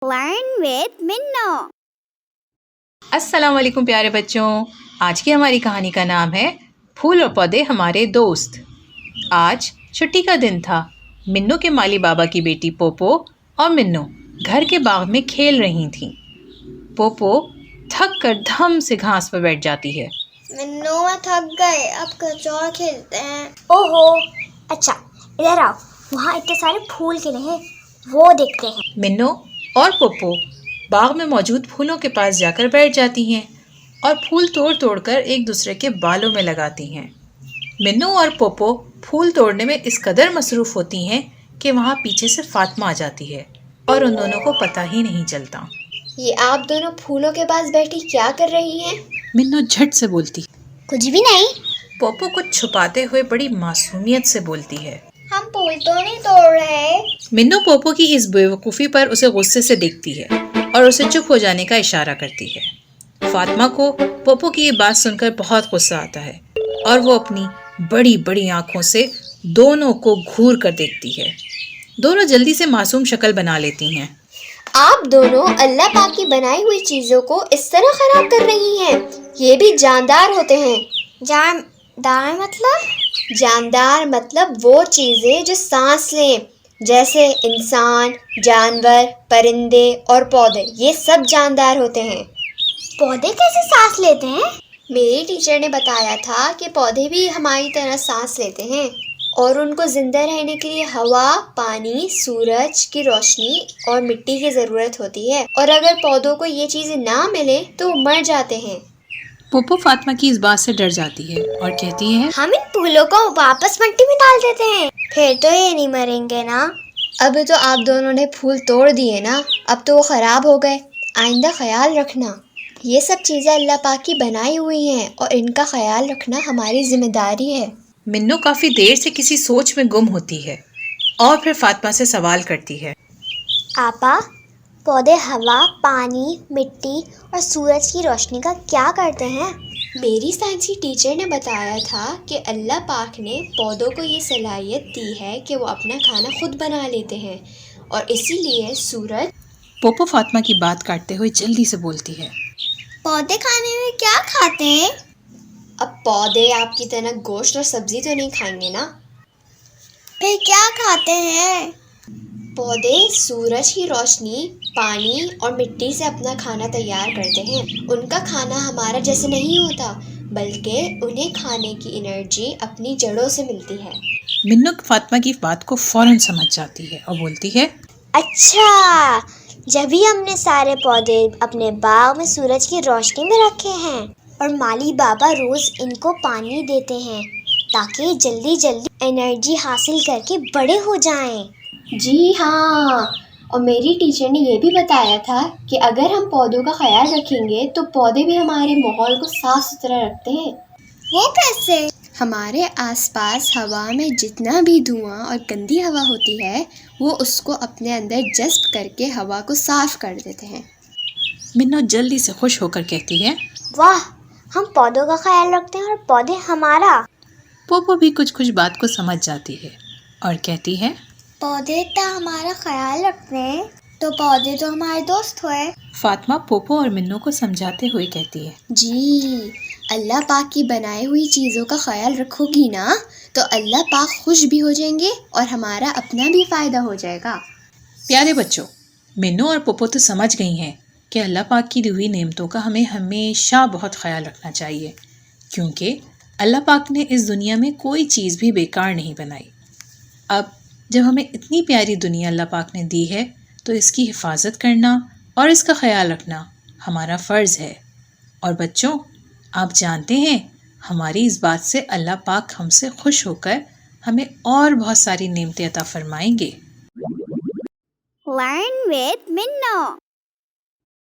Learn with Minno. السلام علیکم پیارے بچوں، آج کی ہماری کہانی کا نام ہے پھول اور پودے ہمارے دوست۔ آج چھٹی کا دن تھا۔ منو کے مالی بابا کی بیٹی پوپو اور منو گھر کے باغ میں کھیل رہی تھیں۔ پوپو تھک کر دھم سے گھاس پر بیٹھ جاتی ہے۔ منو میں تھک گئے، اب کچھ اور کھیلتے ہیں۔ اوہو، اچھا ادھر آؤ، وہاں اتنے سارے پھول کھلے ہیں، وہ دیکھتے ہیں۔ منو اور پوپو باغ میں موجود پھولوں کے پاس جا کر بیٹھ جاتی ہیں اور پھول توڑ توڑ کر ایک دوسرے کے بالوں میں لگاتی ہیں۔ منو اور پوپو پھول توڑنے میں اس قدر مصروف ہوتی ہیں کہ وہاں پیچھے سے فاطمہ آ جاتی ہے اور ان دونوں کو پتہ ہی نہیں چلتا۔ یہ آپ دونوں پھولوں کے پاس بیٹھی کیا کر رہی ہیں؟ منو جھٹ سے بولتی۔ کچھ بھی نہیں۔ پوپو کچھ چھپاتے ہوئے بڑی معصومیت سے بولتی ہے۔ ہم پھول تو نہیں توڑ رہے۔ منو پوپو کی اس بے وقوفی پر اسے غصے سے دیکھتی ہے اور اسے چپ ہو جانے کا اشارہ کرتی ہے۔ فاطمہ کو پوپو کی یہ بات سن کر بہت غصہ آتا ہے اور وہ اپنی بڑی بڑی آنکھوں سے دونوں کو گھور کر دیکھتی ہے۔ دونوں جلدی سے معصوم شکل بنا لیتی ہیں۔ آپ دونوں اللہ پاک کی بنائی ہوئی چیزوں کو اس طرح خراب کر رہی ہیں۔ یہ بھی جاندار ہوتے ہیں۔ جاندار مطلب؟ جاندار مطلب وہ چیزیں جو سانس لیں، جیسے انسان، جانور، پرندے اور پودے، یہ سب جاندار ہوتے ہیں۔ پودے کیسے سانس لیتے ہیں؟ میری ٹیچر نے بتایا تھا کہ پودے بھی ہماری طرح سانس لیتے ہیں اور ان کو زندہ رہنے کے لیے ہوا، پانی، سورج کی روشنی اور مٹی کی ضرورت ہوتی ہے، اور اگر پودوں کو یہ چیزیں نہ ملیں تو وہ مر جاتے ہیں۔ پوپو فاطمہ کی اس بات سے ڈر جاتی ہے اور کہتی ہے، ہم ان پھولوں کو واپس مٹی میں ڈال دیتے ہیں، پھر تو یہ نہیں مریں گے نا؟ اب تو آپ دونوں نے پھول توڑ دیے نا، اب تو وہ خراب ہو گئے۔ آئندہ خیال رکھنا، یہ سب چیزیں اللہ پاک کی بنائی ہوئی ہیں اور ان کا خیال رکھنا ہماری ذمہ داری ہے۔ منو کافی دیر سے کسی سوچ میں گم ہوتی ہے اور پھر فاطمہ سے سوال کرتی ہے، آپا، پودے ہوا، پانی، مٹی اور سورج کی روشنی کا کیا کرتے ہیں؟ میری سائنسی ٹیچر نے بتایا تھا کہ اللہ پاک نے پودوں کو یہ صلاحیت دی ہے کہ وہ اپنا کھانا خود بنا لیتے ہیں، اور اسی لیے سورج… پوپو فاطمہ کی بات کاٹتے ہوئے جلدی سے بولتی ہے، پودے کھانے میں کیا کھاتے ہیں؟ اب پودے آپ کی طرح گوشت اور سبزی تو نہیں کھائیں گے نا؟ پھر کیا کھاتے ہیں؟ پودے سورج کی روشنی، پانی اور مٹی سے اپنا کھانا تیار کرتے ہیں۔ ان کا کھانا ہمارا جیسے نہیں ہوتا، بلکہ انہیں کھانے کی انرجی اپنی جڑوں سے ملتی ہے۔ منو فاطمہ کی بات کو فوراً سمجھ جاتی ہے اور بولتی ہے، اچھا، جبھی ہم نے سارے پودے اپنے باغ میں سورج کی روشنی میں رکھے ہیں اور مالی بابا روز ان کو پانی دیتے ہیں تاکہ جلدی جلدی انرجی حاصل کر کے بڑے ہو جائیں۔ جی ہاں، اور میری ٹیچر نے یہ بھی بتایا تھا کہ اگر ہم پودوں کا خیال رکھیں گے تو پودے بھی ہمارے ماحول کو صاف ستھرا رکھتے ہیں۔ وہ کیسے؟ ہمارے آس پاس ہوا میں جتنا بھی دھواں اور گندی ہوا ہوتی ہے، وہ اس کو اپنے اندر جذب کر کے ہوا کو صاف کر دیتے ہیں۔ منو جلدی سے خوش ہو کر کہتی ہے، واہ، ہم پودوں کا خیال رکھتے ہیں اور پودے ہمارا۔ پوپو بھی کچھ بات کو سمجھ جاتی ہے اور کہتی ہے، پودے تو ہمارا خیال رکھتے ہیں تو پودے تو ہمارے دوست ہوئے۔ فاطمہ پوپو اور منو کو سمجھاتے ہوئے کہتی ہے، جی، اللہ پاک کی بنائی ہوئی چیزوں کا خیال رکھو گی نا تو اللہ پاک خوش بھی ہو جائیں گے اور ہمارا اپنا بھی فائدہ ہو جائے گا۔ پیارے بچوں، منو اور پوپو تو سمجھ گئی ہیں کہ اللہ پاک کی دی ہوئی نعمتوں کا ہمیں ہمیشہ بہت خیال رکھنا چاہیے، کیونکہ اللہ پاک نے اس دنیا میں کوئی چیز بھی بیکار نہیں بنائی۔ اب جب ہمیں اتنی پیاری دنیا اللہ پاک نے دی ہے تو اس کی حفاظت کرنا اور اس کا خیال رکھنا ہمارا فرض ہے۔ اور بچوں، آپ جانتے ہیں ہماری اس بات سے اللہ پاک ہم سے خوش ہو کر ہمیں اور بہت ساری نعمتیں عطا فرمائیں گے۔ Learn with Minno.